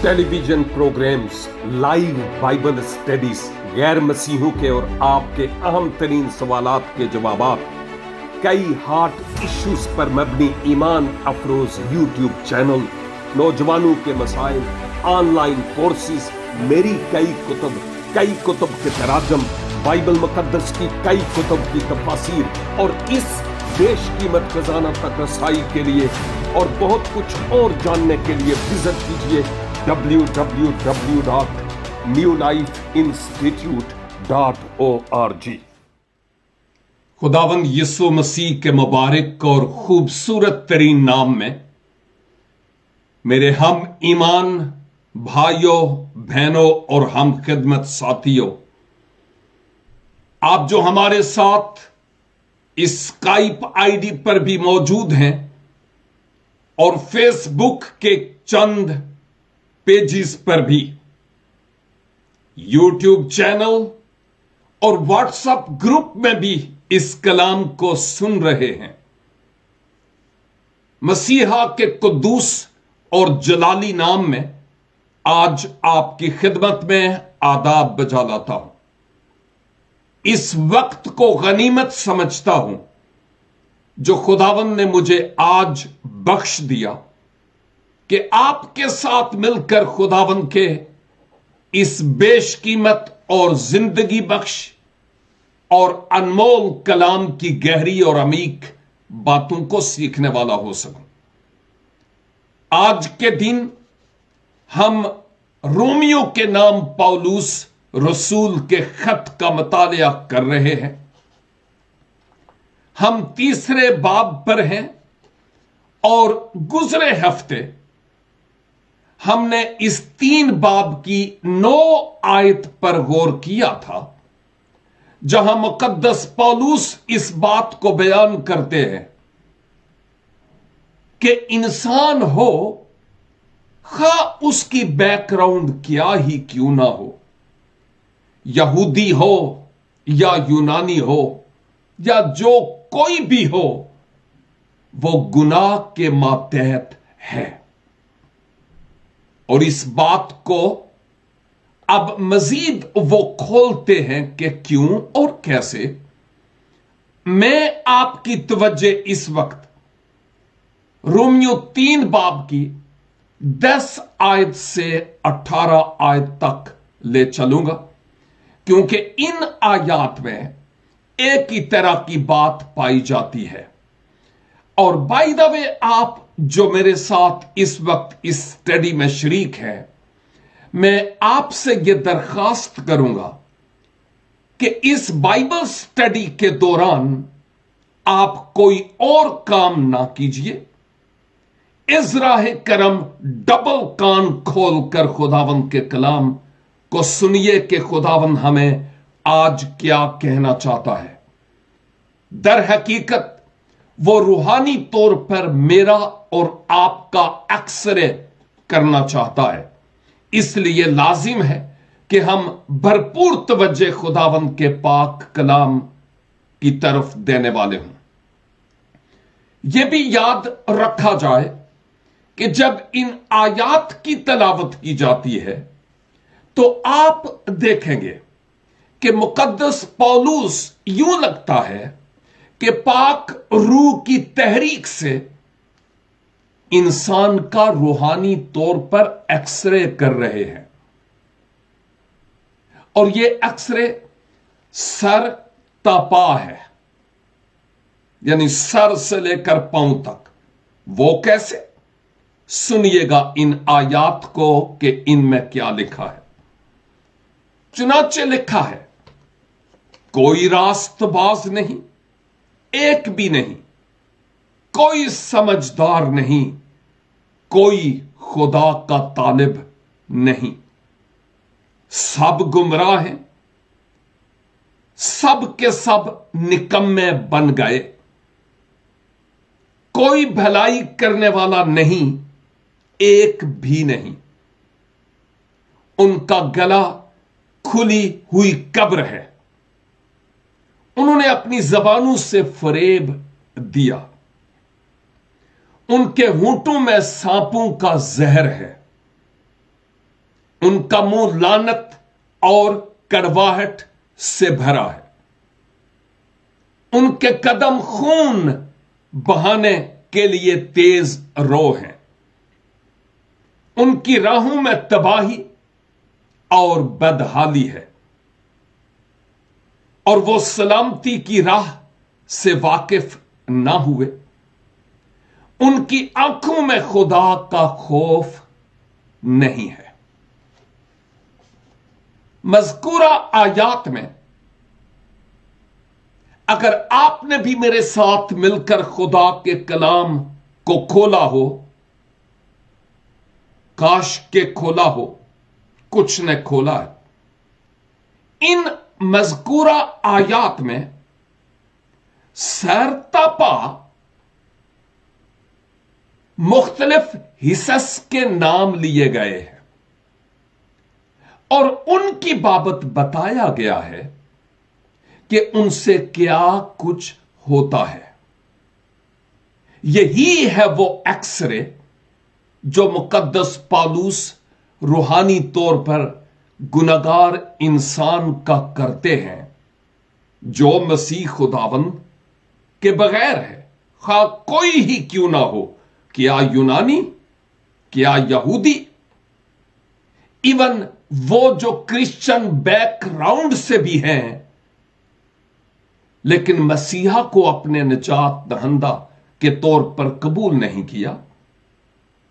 Television programmes, live Bible studies, गैर मसीहों के और आपके अहम तरीन सवालात के जवाबात, कई हार्ट इश्यूज पर मबनी ईमान अफरोज यूट्यूब चैनल, नौजवानों के मसाइल, ऑनलाइन कोर्सेज, मेरी कई कुतुब के तराजम, बाइबल मुकद्दस की कई कुतुब की तफासीर और इस बेशकीमत खजाना तक रसाई के लिए और बहुत कुछ और जानने के लिए विजिट कीजिए www.newlifeinstitute.org। खुदावंद यीशु मसीह के मुबारक और खूबसूरत तरीन नाम में मेरे हम ईमान भाइयों बहनों और हम खिदमत साथियों, आप जो हमारे साथ इस स्काइप आईडी पर भी मौजूद हैं और फेसबुक के चंद पेजेस पर भी, यूट्यूब चैनल और व्हाट्सएप ग्रुप में भी इस कलाम को सुन रहे हैं, मसीहा के कुद्दूस और जलाली नाम में आज आपकी खिदमत में आदाब बजा लाता हूं। इस वक्त को गनीमत समझता हूं जो खुदावन ने मुझे आज बख्श दिया कि आपके साथ मिलकर खुदावन के इस बेशकीमत और जिंदगी बख्श और अनमोल कलाम की गहरी और अमीक बातों को सीखने वाला हो सकूं। आज के दिन हम रोमियो के नाम पौलुस रसूल के खत का मुतालिया कर रहे हैं। हम तीसरे बाब पर हैं और गुजरे हफ्ते हमने इस 3 बाब की 9 आयत पर गौर किया था, जहां मुकद्दस पौलुस इस बात को बयान करते हैं कि इंसान हो, खा उसकी बैकग्राउंड क्या ही क्यों ना हो, यहूदी हो या यूनानी हो या जो कोई भी हो, वो गुनाह के मातहत है। और इस बात को अब मजीद वो खोलते हैं कि क्यों और कैसे। मैं आपकी तवज्जो इस वक्त रोमियो 3 बाब की 10 आयत से 18 आयत तक ले चलूंगा, क्योंकि इन आयात में एक ही तरह की बात पाई जाती है। और बाय द वे, आप जो मेरे साथ इस वक्त इस स्टडी में शरीक हैं, मैं आपसे यह दरखास्त करूंगा कि इस बाइबल स्टडी के दौरान आप कोई और काम ना कीजिए। इज़राह करम डबल कान खोलकर खुदावंद के कलाम को सुनिए कि खुदावंद हमें आज क्या कहना चाहता है। दर हकीकत वो रूहानी तौर पर मेरा और आपका एक्सरे करना चाहता है, इसलिए लाजिम है कि हम भरपूर तवज्जो खुदावंद के पाक कलाम की तरफ देने वाले हों। यह भी याद रखा जाए कि जब इन आयात की तलावत की जाती है तो आप देखेंगे कि मुकद्दस पौलुस यूं लगता है कि पाक रूह की तहरीक से इंसान का रूहानी तौर पर एक्सरे कर रहे हैं। और यह एक्सरे सर तपा है, यानी सर से लेकर पांव तक। वो कैसे? सुनिएगा इन आयात को कि इनमें क्या लिखा है। चुनाचे लिखा है, कोई रास्तबाज नहीं, एक भी नहीं, कोई समझदार नहीं, कोई खुदा का तालिब नहीं, सब गुमराह हैं, सब के सब निकम्मे बन गए, कोई भलाई करने वाला नहीं, एक भी नहीं। उनका गला खुली हुई कब्र है, उन्होंने अपनी जबानों से फरेब दिया, उनके होंठों में सांपों का जहर है, उनका मुंह लानत और कड़वाहट से भरा है। उनके कदम खून बहाने के लिए तेज रो हैं। उनकी राहों में तबाही और बदहाली है और वो सलामती की राह से वाकिफ ना हुए। उनकी आंखों में खुदा का खौफ नहीं है। मज़कूरा आयात में अगर आपने भी मेरे साथ मिलकर खुदा के कलाम को खोला हो, काश के खोला हो, कुछ ने खोला है। इन मज़कूरा आयात में सरतपा मुख्तलिफ हिस्स के नाम लिए गए हैं और उनकी बाबत बताया गया है कि उनसे क्या कुछ होता है। यही है वो एक्सरे जो मुकद्दस पौलुस रूहानी तौर पर गुनहगार इंसान का करते हैं, जो मसीह खुदावंद के बगैर है, खा कोई ही क्यों ना हो, क्या यूनानी, क्या यहूदी, इवन वो जो क्रिश्चियन बैकग्राउंड से भी हैं, लेकिन मसीहा को अपने निजात दहंदा के तौर पर कबूल नहीं किया,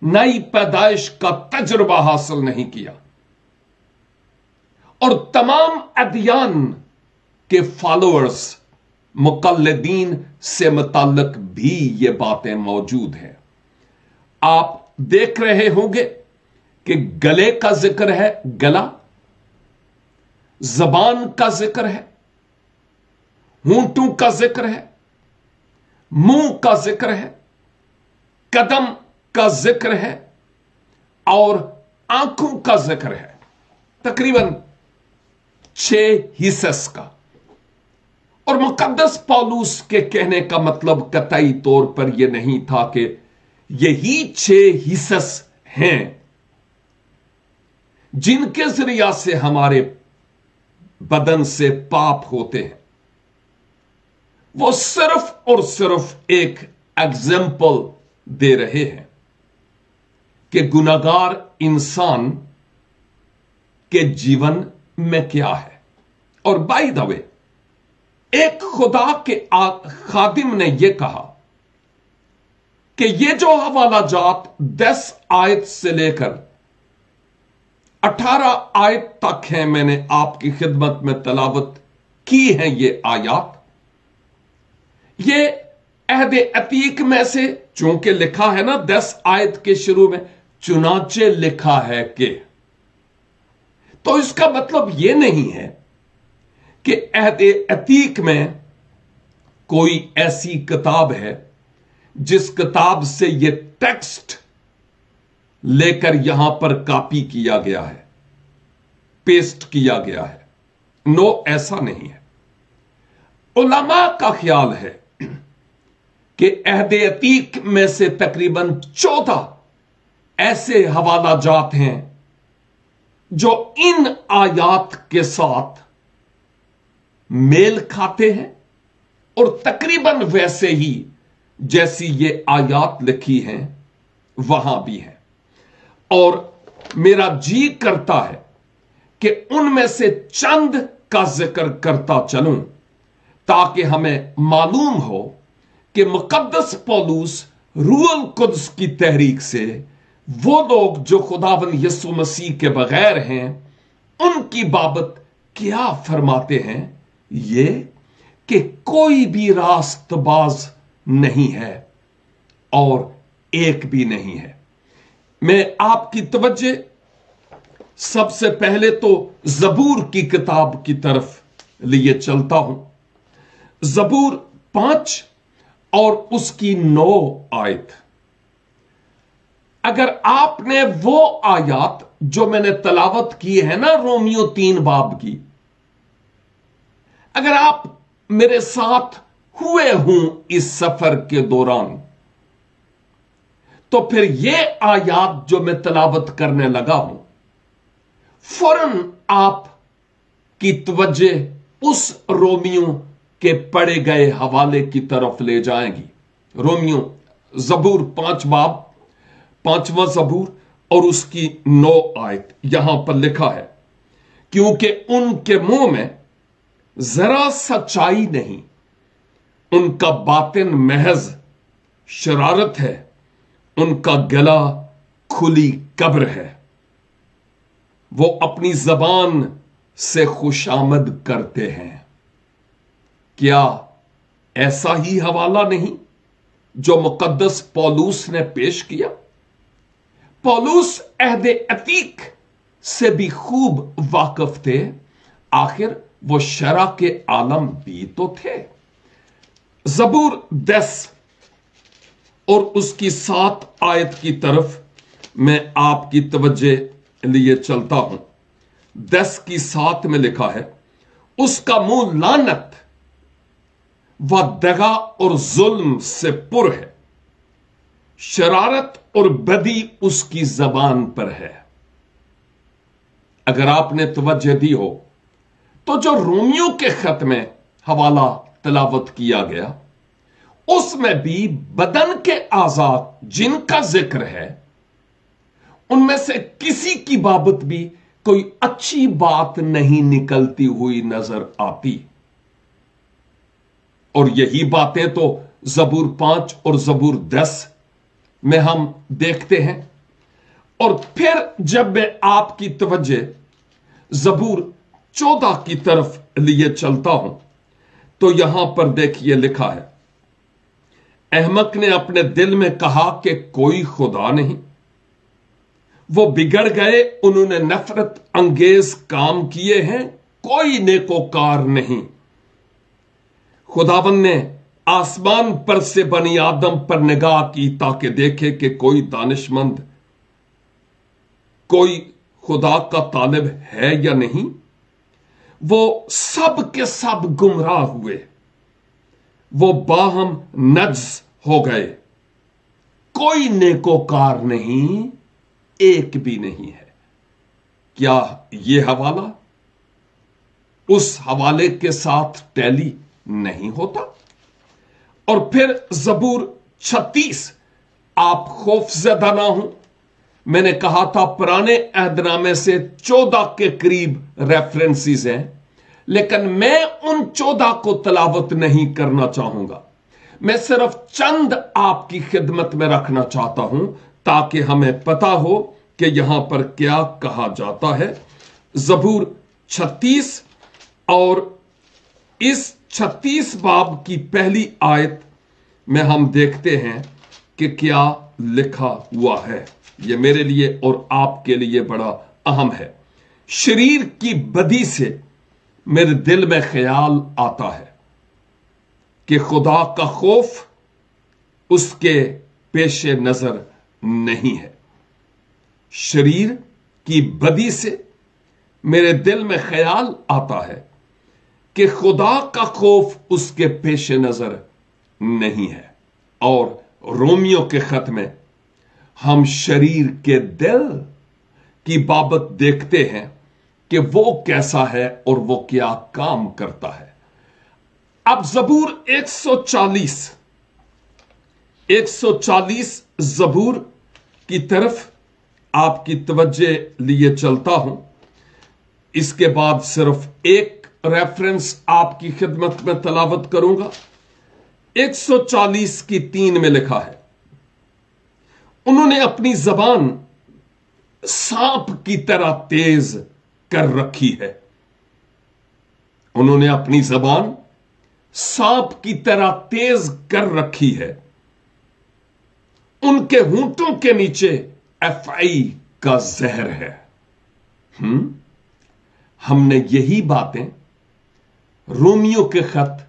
नई पैदाइश का तजुर्बा हासिल नहीं किया, और तमाम अदियान के फॉलोअर्स मुकल्लिदीन से मुताल्लिक भी ये बातें मौजूद हैं। आप देख रहे होंगे कि गले का जिक्र है, गला, जबान का जिक्र है, होंठों का जिक्र है, मुंह का जिक्र है, कदम का जिक्र है और आंखों का जिक्र है। तकरीबन 6 हिस्स का। और मुकद्दस पौलुस के कहने का मतलब कतई तौर पर यह नहीं था कि यही 6 हिस्स हैं जिनके जरिया से हमारे बदन से पाप होते हैं। वो सिर्फ और सिर्फ एक एग्जाम्पल दे रहे हैं कि गुनाहगार इंसान के जीवन में क्या है। और बाय द वे, एक खुदा के खादिम ने यह कहा कि ये जो हवाला जात 10 आयत से लेकर 18 आयत तक है, मैंने आपकी खिदमत में तलावत की है। ये आयात, ये अहदे अतीक में से, चूंकि लिखा है ना 10 आयत के शुरू में, चुनाचे लिखा है कि, तो इसका मतलब यह नहीं है कि अहदे अतीक में कोई ऐसी किताब है जिस किताब से यह टेक्स्ट लेकर यहां पर कॉपी किया गया है, पेस्ट किया गया है। नो, ऐसा नहीं है। उलमा का ख्याल है कि अहदे अतीक में से तकरीबन 14 ऐसे हवाला जात हैं जो इन आयात के साथ मेल खाते हैं और तकरीबन वैसे ही जैसी ये आयात लिखी हैं वहां भी है। और मेरा जी करता है कि उनमें से चंद का जिक्र करता चलूं ताकि हमें मालूम हो कि मुकद्दस पौलुस रूहुल कुद्स की तहरीक से वो लोग जो खुदावंद यीशु मसीह के बगैर हैं उनकी बाबत क्या फरमाते हैं। ये कि कोई भी रास्तबाज नहीं है और एक भी नहीं है। मैं आपकी तवज्जो सबसे पहले तो जबूर की किताब की तरफ लिए चलता हूं। जबूर 5 और उसकी 9 आयत। अगर आपने वो आयत जो मैंने तलावत की है ना, रोमियो 3 बाब की, अगर आप मेरे साथ हुए हूं इस सफर के दौरान, तो फिर यह आयत जो मैं तलावत करने लगा हूं, फौरन आप की तवज्जो उस रोमियो के पढ़े गए हवाले की तरफ ले जाएंगी। रोमियो जबूर 5 बाब 5वां जबूर और उसकी 9 आयत यहां पर लिखा है, क्योंकि उनके मुंह में जरा सच्चाई नहीं, उनका बातिन महज शरारत है, उनका गला खुली कब्र है, वो अपनी जबान से खुशामद करते हैं। क्या ऐसा ही हवाला नहीं जो मुकद्दस पौलुस ने पेश किया? पौलुस अहद अतीक से भी खूब वाकिफ थे, आखिर वो शरा के आलम भी तो थे। जबूर 10 और उसकी 7 आयत की तरफ मैं आपकी तवज्जो लिए चलता हूं। 10 की 7 में लिखा है, उसका मुंह लानत व दगा और जुल्म से पुर है, शरारत और बदी उसकी जबान पर है। अगर आपने तवज्जो दी हो तो जो रोमियो के खत में हवाला तिलावत किया गया, उसमें भी बदन के आजाद जिनका जिक्र है, उनमें से किसी की बाबत भी कोई अच्छी बात नहीं निकलती हुई नजर आती। और यही बातें तो जबूर 5 और जबूर 10 में हम देखते हैं। और फिर जब मैं आपकी तवज्जो जबूर 14 की तरफ लिए चलता हूं तो यहां पर देखिए लिखा है, अहमक ने अपने दिल में कहा कि कोई खुदा नहीं, वो बिगड़ गए, उन्होंने नफरत अंगेज काम किए हैं, कोई नेकोकार नहीं। खुदावन ने आसमान पर से बनी आदम पर निगाह की ताकि देखे कि कोई दानिशमंद, कोई खुदा का तालिब है या नहीं। वो सब के सब गुमराह हुए, वो बाहम नज्ज हो गए, कोई नेकोकार नहीं, एक भी नहीं है। क्या यह हवाला उस हवाले के साथ टैली नहीं होता? और फिर जबूर 36, आप खौफजदा ना हो, मैंने कहा था पुराने अहदनामे से 14 के करीब रेफरेंसेस हैं, लेकिन मैं उन 14 को तलावत नहीं करना चाहूंगा। मैं सिर्फ चंद आपकी खिदमत में रखना चाहता हूं ताकि हमें पता हो कि यहां पर क्या कहा जाता है। जबूर 36 और इस 36 बाब की पहली आयत में हम देखते हैं कि क्या लिखा हुआ है। यह मेरे लिए और आपके लिए बड़ा अहम है। शरीर की बदी से मेरे दिल में ख्याल आता है कि खुदा का खौफ उसके पेशे नजर नहीं है। शरीर की बदी से मेरे दिल में ख्याल आता है कि खुदा का खौफ उसके पेशे नजर नहीं है। और रोमियो के खत में हम शरीर के दिल की बाबत देखते हैं कि वो कैसा है और वो क्या काम करता है। अब जबूर 140 जबूर की तरफ आपकी तवज्जो लिए चलता हूं। इसके बाद सिर्फ एक रेफरेंस आपकी खिदमत में तलावत करूंगा। 140 की 3 में लिखा है, उन्होंने अपनी जबान सांप की तरह तेज कर रखी है। उन्होंने अपनी जबान सांप की तरह तेज कर रखी है। उनके होंठों के नीचे एफआई का जहर है। हमने यही बातें रोमियो के खत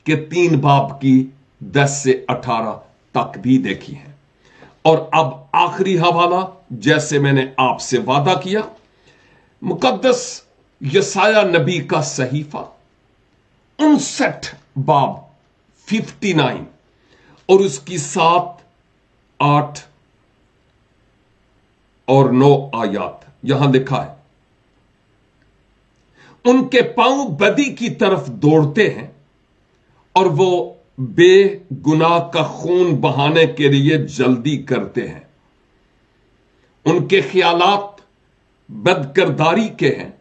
के 3 बाब की 10 से 18 तक भी देखी है। और अब आखिरी हवाला, जैसे मैंने आपसे वादा किया, मुकद्दस यसाया नबी का सहीफा 59 बाब 59 और उसकी 7, 8 और 9 आयात। यहां लिखा है, उनके पांव बदी की तरफ दौड़ते हैं और वो बेगुनाह का खून बहाने के लिए जल्दी करते हैं। उनके ख्यालात बदकिरदारी के हैं,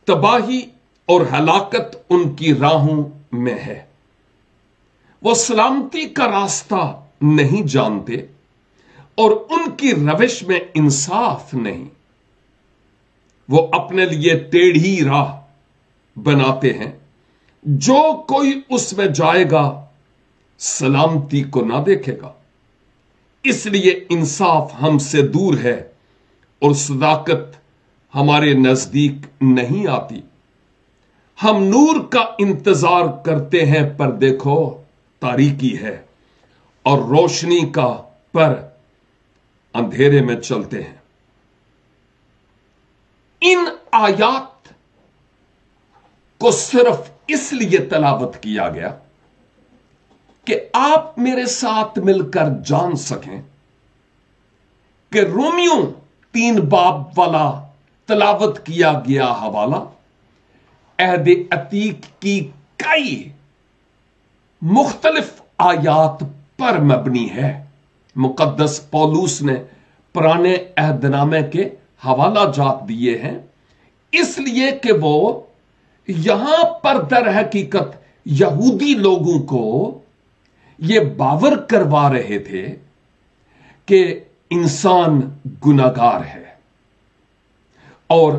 तबाही और हलाकत उनकी राहों में है। वो सलामती का रास्ता नहीं जानते और उनकी रविश में इंसाफ नहीं। वो अपने लिए टेढ़ी राह बनाते हैं, जो कोई उसमें जाएगा सलामती को ना देखेगा। इसलिए इंसाफ हमसे दूर है और सदाकत हमारे नजदीक नहीं आती। हम नूर का इंतजार करते हैं, पर देखो तारीकी है, और रोशनी का पर अंधेरे में चलते हैं। इन आयात को सिर्फ इसलिए तलावत किया गया कि आप मेरे साथ मिलकर जान सकें कि रोमियो 3 बाब वाला तलावत किया गया हवाला अहद अतीक की कई मुख्तलिफ आयात पर मबनी है। मुकद्दस पौलुस ने पुराने अहदनामे के हवाला जात दिए हैं, इसलिए कि वो यहां पर दर हकीकत यहूदी लोगों को यह बावर करवा रहे थे कि इंसान गुनाहगार है और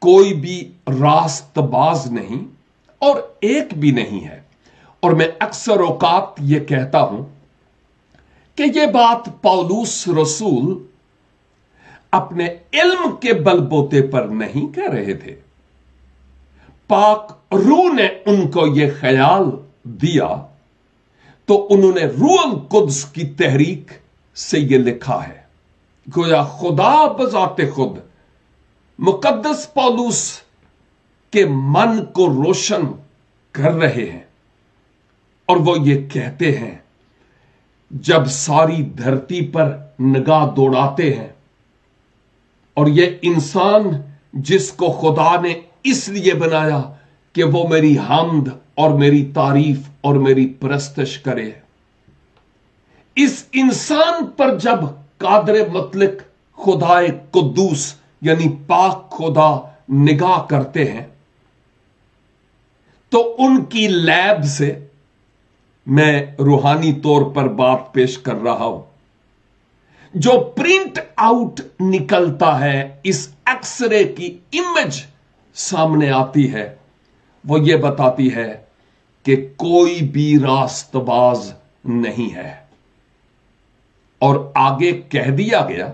कोई भी रास्तबाज नहीं और एक भी नहीं है। और मैं अक्सर औकात यह कहता हूं कि यह बात पौलुस रसूल अपने इल्म के बलबूते पर नहीं कह रहे थे। पाक रूह ने उनको यह ख्याल दिया तो उन्होंने रूह कुद्स की तहरीक से यह लिखा है। गोया खुदा बजाते खुद मुकद्दस पौलुस के मन को रोशन कर रहे हैं और वो ये कहते हैं, जब सारी धरती पर निगाह दौड़ाते हैं और ये इंसान जिसको खुदा ने इसलिए बनाया कि वो मेरी हम्द और मेरी तारीफ और मेरी परस्तश करे, इस इंसान पर जब कादर मुतलक खुदाए कुद्दूस यानी पाक खुदा निगाह करते हैं तो उनकी लैब से मैं रूहानी तौर पर बात पेश कर रहा हूं, जो प्रिंट आउट निकलता है, इस एक्सरे की इमेज सामने आती है, वो ये बताती है कि कोई भी रास्तबाज नहीं है। और आगे कह दिया गया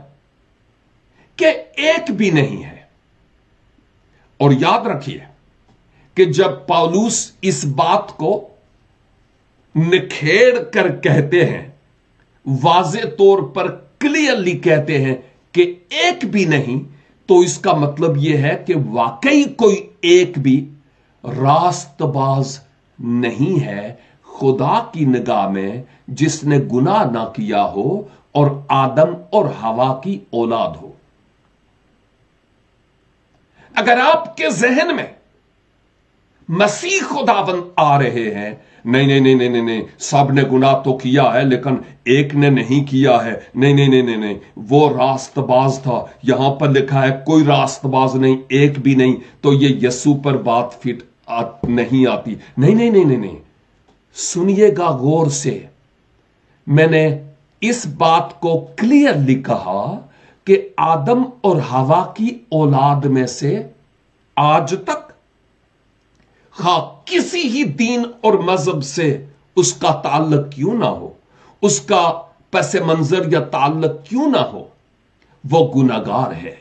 कि एक भी नहीं है। और याद रखिए कि जब पौलुस इस बात को निखेड़ कर कहते हैं, वाज़े तौर पर क्लियरली कहते हैं कि एक भी नहीं, तो इसका मतलब यह है कि वाकई कोई एक भी रास्तबाज नहीं है खुदा की निगाह में जिसने गुनाह ना किया हो और आदम और हवा की औलाद हो। अगर आपके जहन में मसीह खुदावंद आ रहे हैं, नहीं नहीं नहीं नहीं नहीं नहीं, सब ने गुनाह तो किया है लेकिन एक ने नहीं किया है, नहीं नहीं नहीं नहीं नहीं, वो रास्तबाज था, यहां पर लिखा है कोई रास्तबाज नहीं, एक भी नहीं, तो ये यस्सु पर बात फिट नहीं आती। नहीं नहीं नहीं नहीं नहीं, सुनिएगा गौर से। मैंने इस बात को क्लियरली कहा कि आदम और हवा की औलाद में से आज तक किसी ही दीन और मजहब से उसका ताल्लुक क्यों ना हो, उसका पस मंजर या ताल्लुक क्यों ना हो, वो गुनाहगार है।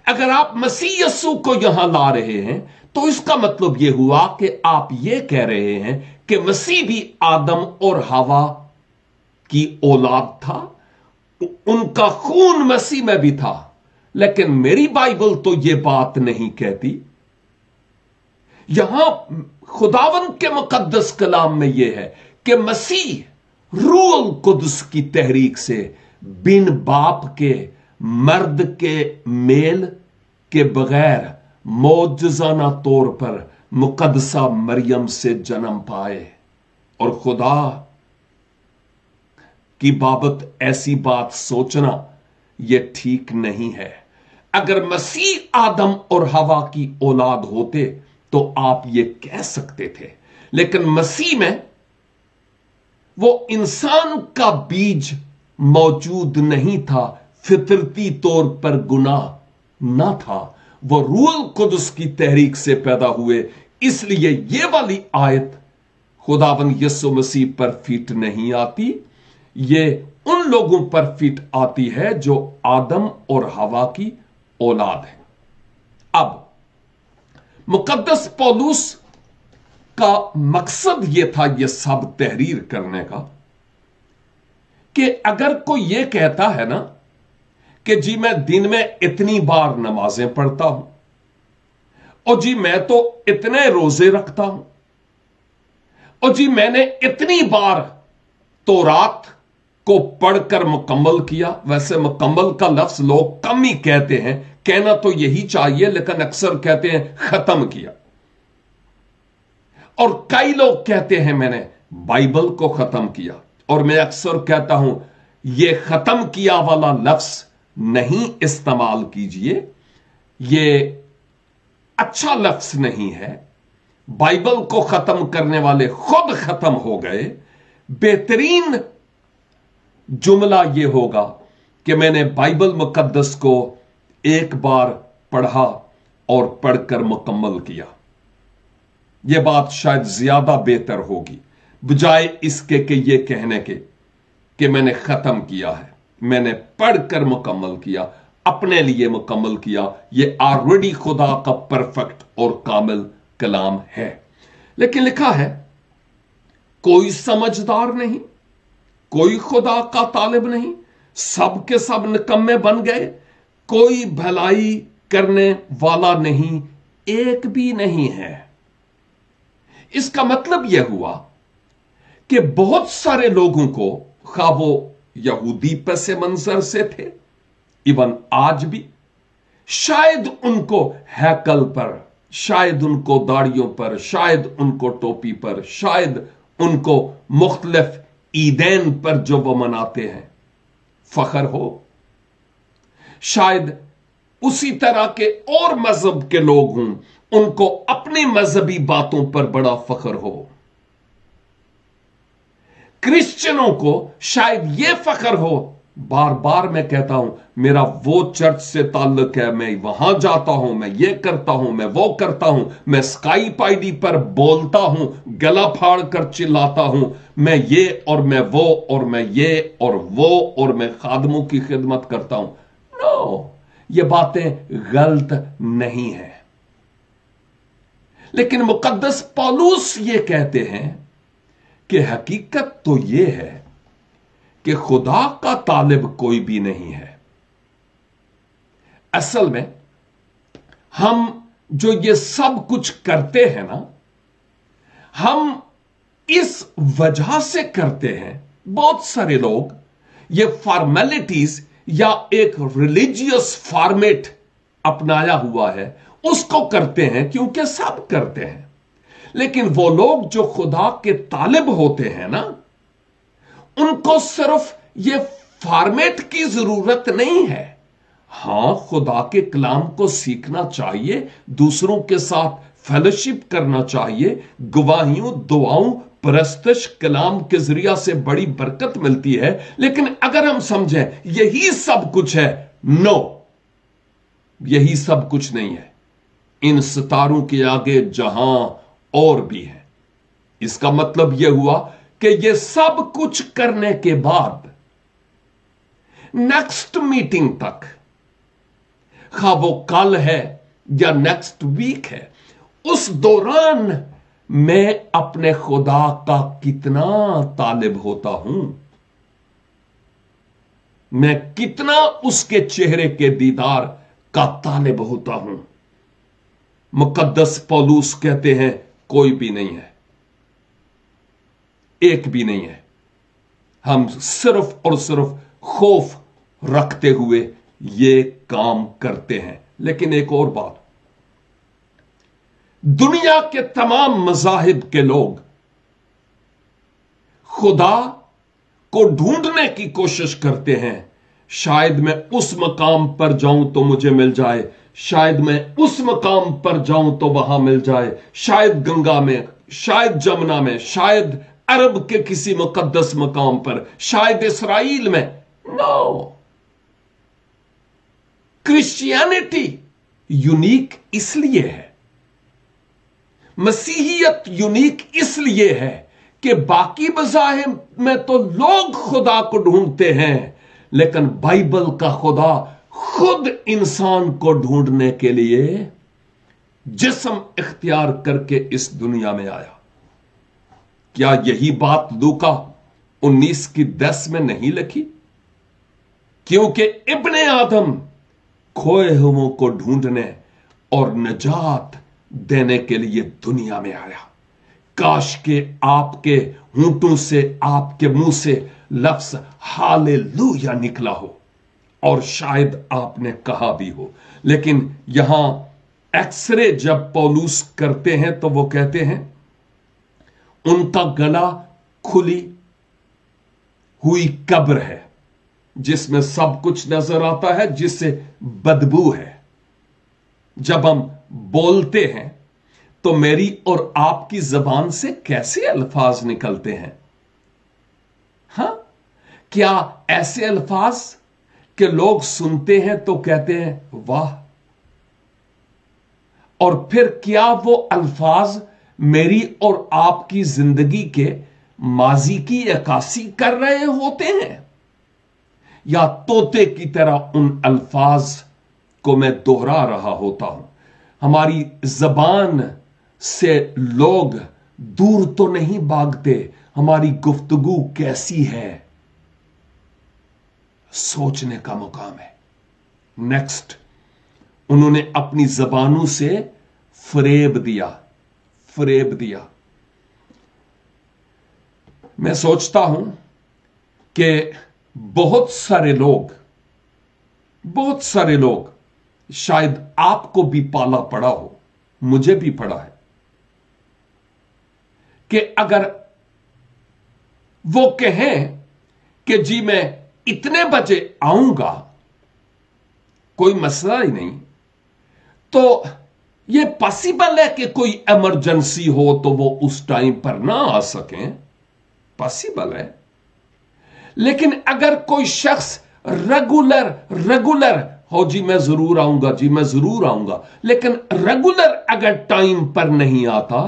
अगर आप मसीह यस्सु को यहां ला रहे हैं तो इसका मतलब यह हुआ कि आप यह कह रहे हैं कि मसीह भी आदम और हवा की औलाद था, उनका खून मसीह में भी था। लेकिन मेरी बाइबल तो यह बात नहीं कहती। यहां खुदावंद के मुकद्दस कलाम में यह है कि मसीह रूह कुद्स की तहरीक से बिन बाप के मर्द के मेल के बगैर मौजज़ाना तौर पर मुकद्दसा मरियम से जन्म पाए। और खुदा की बाबत ऐसी बात सोचना यह ठीक नहीं है। अगर मसीह आदम और हवा की औलाद होते तो आप ये कह सकते थे, लेकिन मसीह में वो इंसान का बीज मौजूद नहीं था, फितरती तौर पर गुनाह ना था, वो रूह कुदस की तहरीक से पैदा हुए। इसलिए ये वाली आयत खुदावन यीशु मसीह पर फिट नहीं आती, ये उन लोगों पर फिट आती है जो आदम और हवा की औलाद है। अब मुकद्दस पौलुस का मकसद यह था यह सब तहरीर करने का कि अगर कोई यह कहता है ना कि जी मैं दिन में इतनी बार नमाजें पढ़ता हूं, और जी मैं तो इतने रोजे रखता हूं, और जी मैंने इतनी बार तौरात को पढ़कर मुकम्मल किया। वैसे मुकम्मल का लफ्ज लोग कम ही कहते हैं, कहना तो यही चाहिए, लेकिन अक्सर कहते हैं खत्म किया। और कई लोग कहते हैं मैंने बाइबल को खत्म किया, और मैं अक्सर कहता हूं यह खत्म किया वाला लफ्ज नहीं इस्तेमाल कीजिए, यह अच्छा लफ्ज नहीं है। बाइबल को खत्म करने वाले खुद खत्म हो गए। बेहतरीन जुमला यह होगा कि मैंने बाइबल मुकद्दस को एक बार पढ़ा और पढ़कर मुकम्मल किया। यह बात शायद ज्यादा बेहतर होगी, बजाय इसके कि यह कहने के कि मैंने खत्म किया है, मैंने पढ़कर मुकम्मल किया, अपने लिए मुकम्मल किया। यह ऑलरेडी खुदा का परफेक्ट और कामिल कलाम है। लेकिन लिखा है कोई समझदार नहीं, कोई खुदा का तालिब नहीं, सब के सब निकम्मे बन गए, कोई भलाई करने वाला नहीं, एक भी नहीं है। इसका मतलब यह हुआ कि बहुत सारे लोगों को, खा वो यहूदी पस मंजर से थे, इवन आज भी, शायद उनको हैकल पर, शायद उनको दाढ़ियों पर, शायद उनको टोपी पर, शायद उनको मुख्तलिफ ईदैन पर जो वो मनाते हैं फख्र हो, शायद उसी तरह के और मजहब के लोग हों, उनको अपनी मजहबी बातों पर बड़ा फख्र हो। क्रिश्चियनों को शायद यह फख्र हो, बार बार मैं कहता हूं मेरा वो चर्च से ताल्लुक है, मैं वहां जाता हूं, मैं ये करता हूं, मैं वो करता हूं, मैं स्काइप आईडी पर बोलता हूं, गला फाड़ कर चिल्लाता हूं, मैं ये और मैं वो और मैं ये और वो और मैं खादमों की खिदमत करता हूं। नो, ये बातें गलत नहीं है। लेकिन मुकद्दस पौलुस ये कहते हैं कि हकीकत तो ये है कि खुदा का तालिब कोई भी नहीं है। असल में हम जो ये सब कुछ करते हैं ना, हम इस वजह से करते हैं, बहुत सारे लोग ये फॉर्मेलिटीज या एक रिलीजियस फॉर्मेट अपनाया हुआ है उसको करते हैं क्योंकि सब करते हैं। लेकिन वो लोग जो खुदा के तालिब होते हैं ना, उनको सिर्फ ये फॉर्मेट की जरूरत नहीं है। हां, खुदा के कलाम को सीखना चाहिए, दूसरों के साथ फेलोशिप करना चाहिए, गवाहियों, दुआओं, परस्तश कलाम के जरिया से बड़ी बरकत मिलती है। लेकिन अगर हम समझें यही सब कुछ है, नो, यही सब कुछ नहीं है। इन सितारों के आगे जहां और भी है। इसका मतलब यह हुआ कि यह सब कुछ करने के बाद नेक्स्ट मीटिंग तक, खा वो कल है या नेक्स्ट वीक है, उस दौरान मैं अपने खुदा का कितना तालिब होता हूं, मैं कितना उसके चेहरे के दीदार का तालिब होता हूं। मुकद्दस पौलुस कहते हैं कोई भी नहीं है, एक भी नहीं है। हम सिर्फ और सिर्फ खौफ रखते हुए ये काम करते हैं। लेकिन एक और बात, दुनिया के तमाम मज़ाहिब के लोग खुदा को ढूंढने की कोशिश करते हैं। शायद मैं उस मकाम पर जाऊं तो मुझे मिल जाए, शायद मैं उस मकाम पर जाऊं तो वहां मिल जाए, शायद गंगा में, शायद जमुना में, शायद अरब के किसी मुकद्दस मकाम पर, शायद इसराइल में। नो, क्रिश्चियनिटी यूनिक इसलिए है, मसीहियत यूनिक इसलिए है कि बाकी मज़ाहिब में तो लोग खुदा को ढूंढते हैं, लेकिन बाइबल का खुदा खुद इंसान को ढूंढने के लिए जिस्म इख्तियार करके इस दुनिया में आया। क्या यही बात लूका 19:10 में नहीं लिखी? क्योंकि इब्ने आदम खोए हुओं को ढूंढने और निजात देने के लिए दुनिया में आया। काश के आपके होंठों से, आपके मुंह से लफ्ज हालेलुया निकला हो, और शायद आपने कहा भी हो। लेकिन यहां एक्सरे जब पौलुस करते हैं तो वो कहते हैं उनका गला खुली हुई कब्र है जिसमें सब कुछ नजर आता है, जिससे बदबू है। जब हम बोलते हैं तो मेरी और आपकी जबान से कैसे अल्फाज निकलते हैं? हां, क्या ऐसे अल्फाज कि लोग सुनते हैं तो कहते हैं वाह, और फिर क्या वो अल्फाज मेरी और आपकी जिंदगी के माजी की अक्कासी कर रहे होते हैं, या तोते की तरह उन अल्फाज को मैं दोहरा रहा होता हूं? हमारी जबान से लोग दूर तो नहीं भागते, हमारी गुफ्तगू कैसी है, सोचने का मुकाम है। नेक्स्ट, उन्होंने अपनी जबानों से फरेब दिया, फरेब दिया। मैं सोचता हूं कि बहुत सारे लोग शायद आपको भी पाला पड़ा हो, मुझे भी पड़ा है, कि अगर वो कहें कि जी मैं इतने बजे आऊंगा, कोई मसला ही नहीं, तो ये पॉसिबल है कि कोई इमरजेंसी हो तो वो उस टाइम पर ना आ सकें, पॉसिबल है। लेकिन अगर कोई शख्स रेगुलर हो, जी मैं जरूर आऊंगा, जी मैं जरूर आऊंगा, लेकिन रेगुलर अगर टाइम पर नहीं आता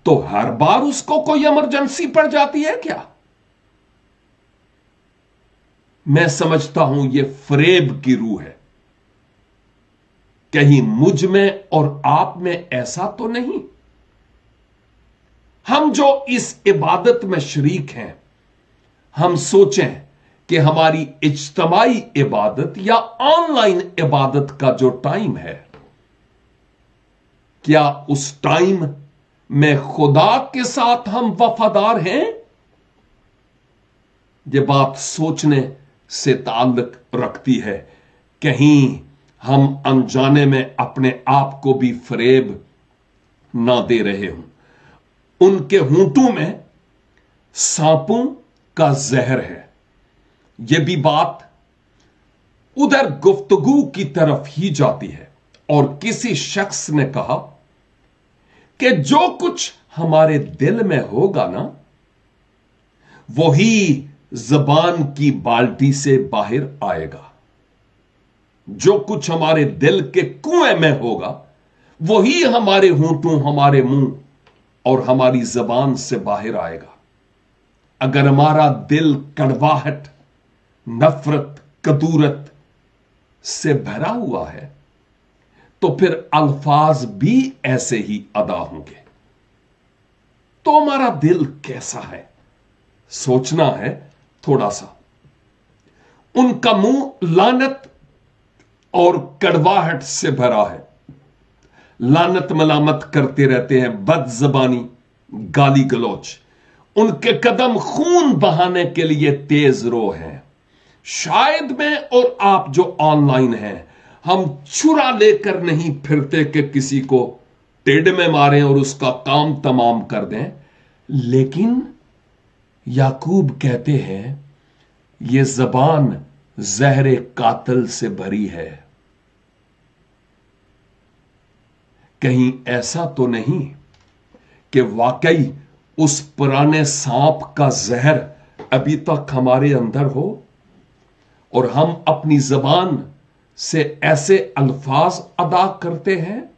तो हर बार उसको कोई इमरजेंसी पड़ जाती है क्या? मैं समझता हूं यह फरेब की रूह है। कहीं मुझ में और आप में ऐसा तो नहीं? हम जो इस इबादत में शरीक हैं, हम सोचें कि हमारी इज्तमाई इबादत या ऑनलाइन इबादत का जो टाइम है, क्या उस टाइम में खुदा के साथ हम वफादार हैं? यह बात सोचने से ताल्लुक रखती है। कहीं हम अनजाने में अपने आप को भी फरेब ना दे रहे हों। उनके होंठों में सांपों का जहर है। यह भी बात उधर गुफ्तगू की तरफ ही जाती है। और किसी शख्स ने कहा कि जो कुछ हमारे दिल में होगा ना, वही जबान की बाल्टी से बाहर आएगा। जो कुछ हमारे दिल के कुएं में होगा, वही हमारे होंठों, हमारे मुंह और हमारी जबान से बाहर आएगा। अगर हमारा दिल कड़वाहट, नफरत, कदूरत से भरा हुआ है, तो फिर अल्फाज भी ऐसे ही अदा होंगे। तो हमारा दिल कैसा है, सोचना है थोड़ा सा। उनका मुंह लानत और कड़वाहट से भरा है। लानत मलामत करते रहते हैं, बदजबानी, गाली गलौज। उनके कदम खून बहाने के लिए तेज रो हैं। शायद मैं और आप जो ऑनलाइन हैं, हम छुरा लेकर नहीं फिरते कि किसी को टेढ़ में मारें और उसका काम तमाम कर दें। लेकिन याकूब कहते हैं ये जबान जहरे कातिल से भरी है। कहीं ऐसा तो नहीं कि वाकई उस पुराने सांप का जहर अभी तक हमारे अंदर हो और हम अपनी जबान से ऐसे अल्फाज अदा करते हैं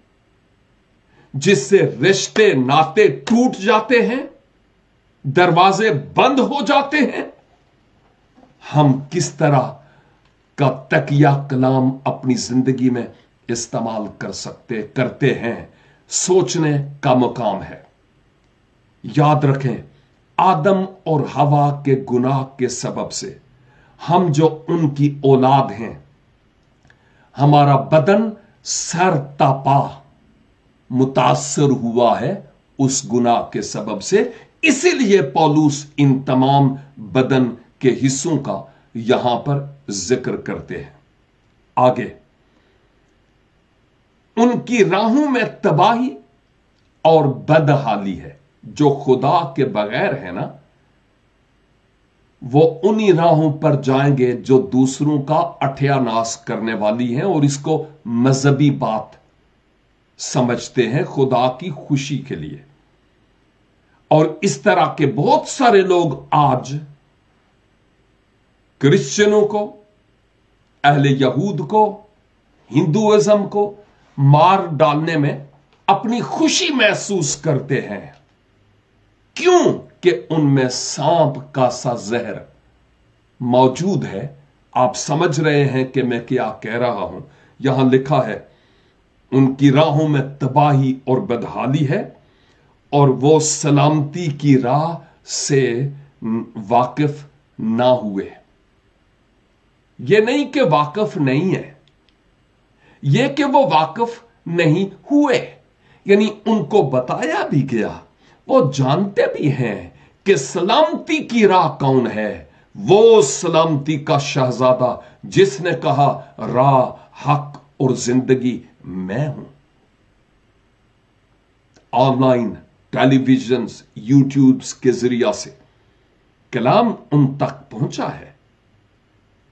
जिससे रिश्ते नाते टूट जाते हैं, दरवाजे बंद हो जाते हैं। हम किस तरह का तकिया कलाम अपनी जिंदगी में इस्तेमाल करते हैं, सोचने का मुकाम है। याद रखें, आदम और हवा के गुनाह के सबब से हम जो उनकी औलाद हैं, हमारा बदन सर तपा मुतासर हुआ है उस गुनाह के सबब से। इसीलिए पौलुस इन तमाम बदन के हिस्सों का यहां पर जिक्र करते हैं। आगे, उनकी राहों में तबाही और बदहाली है। जो खुदा के बगैर है ना, वो उन्हीं राहों पर जाएंगे जो दूसरों का अठयानाश करने वाली हैं और इसको मजहबी बात समझते हैं खुदा की खुशी के लिए। और इस तरह के बहुत सारे लोग आज क्रिश्चियनों को, अहले यहूद को, हिंदुइज्म को मार डालने में अपनी खुशी महसूस करते हैं। क्यों? कि उनमें सांप का सा जहर मौजूद है। आप समझ रहे हैं कि मैं क्या कह रहा हूं। यहां लिखा है उनकी राहों में तबाही और बदहाली है और वो सलामती की राह से वाकिफ ना हुए। ये नहीं कि वाकिफ नहीं है, ये कि वो वाकिफ नहीं हुए, यानी उनको बताया भी गया, वो जानते भी हैं कि सलामती की राह कौन है। वो सलामती का शहजादा जिसने कहा राह, हक और जिंदगी मैं हूं। ऑनलाइन टेलीविजन, यूट्यूब के जरिया से कलाम उन तक पहुंचा है,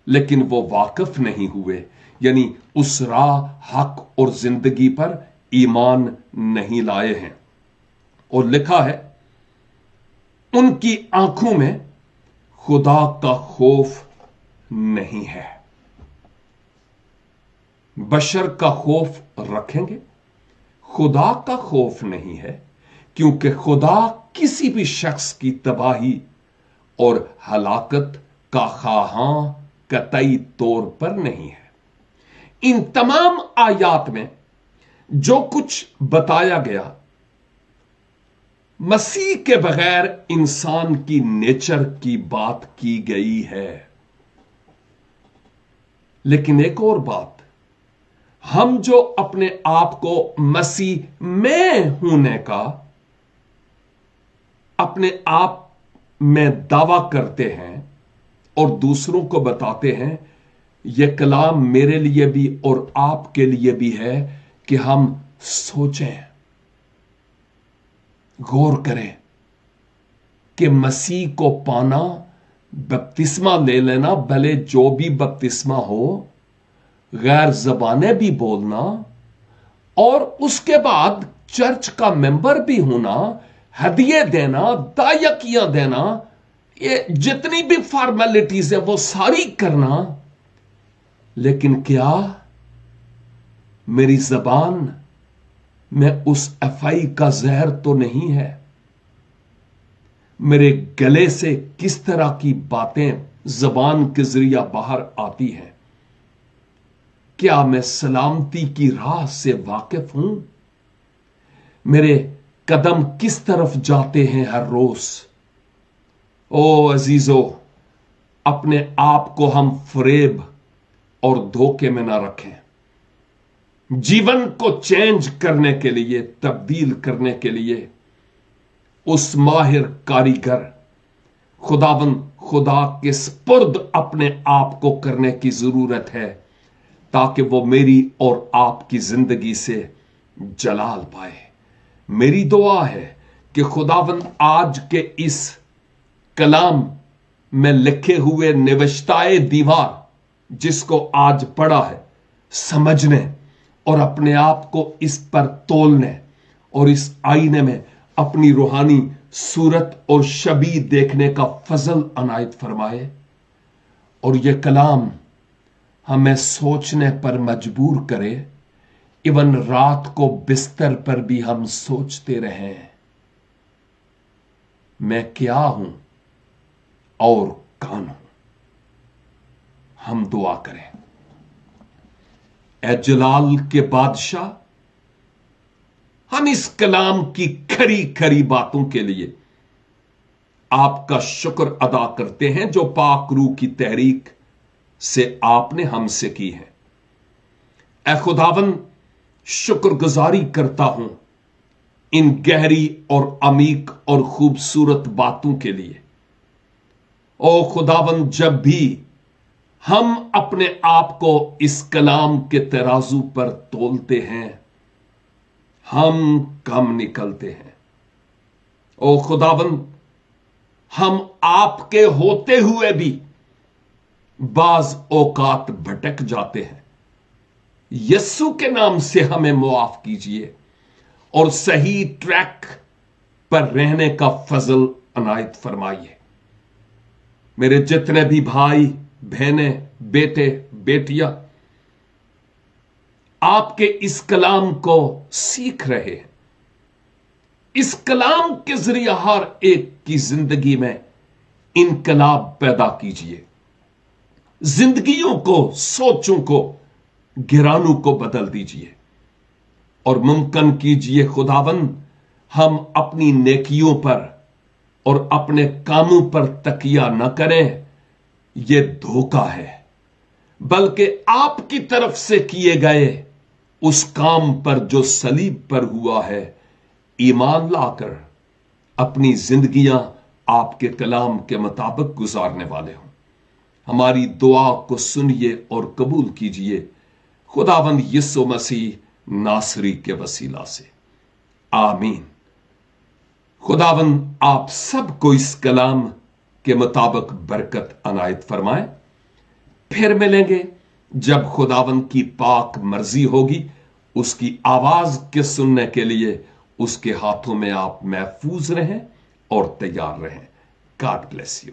लेकिन वो वाकिफ नहीं हुए, यानी उस राह, हक और जिंदगी पर ईमान नहीं लाए हैं। और लिखा है उनकी आंखों में खुदा का खौफ नहीं है। बशर का खौफ रखेंगे, खुदा का खौफ नहीं है, क्योंकि खुदा किसी भी शख्स की तबाही और हलाकत का खाहां कतई तौर पर नहीं है। इन तमाम आयात में जो कुछ बताया गया, मसीह के बगैर इंसान की नेचर की बात की गई है। लेकिन एक और बात, हम जो अपने आप को मसीह में होने का अपने आप में दावा करते हैं और दूसरों को बताते हैं, यह कलाम मेरे लिए भी और आपके लिए भी है कि हम सोचें, गौर करें कि मसीह को पाना, बपतिस्मा ले लेना, भले जो भी बपतिस्मा हो, गैर जबानें भी बोलना और उसके बाद चर्च का मेंबर भी होना, हदिये देना, दायकियां देना, ये जितनी भी फॉर्मेलिटीज है वो सारी करना। लेकिन क्या मेरी जबान में उस अफाई का जहर तो नहीं है? मेरे गले से किस तरह की बातें जबान के जरिया बाहर आती हैं? क्या मैं सलामती की राह से वाकिफ हूं? मेरे कदम किस तरफ जाते हैं हर रोज? ओ अजीजों, अपने आप को हम फरेब और धोखे में ना रखें। जीवन को चेंज करने के लिए, तब्दील करने के लिए उस माहिर कारीगर खुदा के स्पुर्द अपने आप को करने की जरूरत है, ताकि वो मेरी और आपकी जिंदगी से जलाल पाए, मेरी दुआ है कि खुदावंद आज के इस कलाम में लिखे हुए निविष्टाए दीवार जिसको आज पढ़ा है, समझने और अपने आप को इस पर तोलने और इस आईने में अपनी रूहानी सूरत और शबी देखने का फजल अनायत फरमाए, और यह कलाम हमें सोचने पर मजबूर करे। इवन रात को बिस्तर पर भी हम सोचते रहें, मैं क्या हूं और कौन हूं। हम दुआ करें। ए जलाल के बादशाह, हम इस कलाम की खरी खरी बातों के लिए आपका शुक्र अदा करते हैं जो पाक रूह की तहरीक से आपने हमसे की है। ए खुदावन, शुक्रगुजारी करता हूं इन गहरी और अमीक और खूबसूरत बातों के लिए। ओ खुदावन, जब भी हम अपने आप को इस कलाम के तराजू पर तोलते हैं, हम कम निकलते हैं। ओ खुदावन, हम आपके होते हुए भी बाज औकात भटक जाते हैं। यस्सु के नाम से हमें मुआफ कीजिए और सही ट्रैक पर रहने का फजल अनायत फरमाइए। मेरे जितने भी भाई बहनें, बेटे बेटियां आपके इस कलाम को सीख रहे हैं, इस कलाम के जरिए हर एक की जिंदगी में इनकलाब पैदा कीजिए। जिंदगियों को, सोचों को, गिरानों को बदल दीजिए और मुमकिन कीजिए खुदावंद, हम अपनी नेकियों पर और अपने कामों पर तकिया न करें, यह धोखा है, बल्कि आपकी तरफ से किए गए उस काम पर जो सलीब पर हुआ है, ईमान लाकर अपनी जिंदगियां आपके कलाम के मुताबिक गुजारने वाले हों। हमारी दुआ को सुनिए और कबूल कीजिए, खुदावंद यीशु मसीह नासरी के वसीला से, आमीन। खुदावंद आप सबको इस कलाम के मुताबिक बरकत अनायत फरमाए। फिर मिलेंगे जब खुदावंद की पाक मर्जी होगी। उसकी आवाज के सुनने के लिए उसके हाथों में आप महफूज रहें और तैयार रहें। God bless you.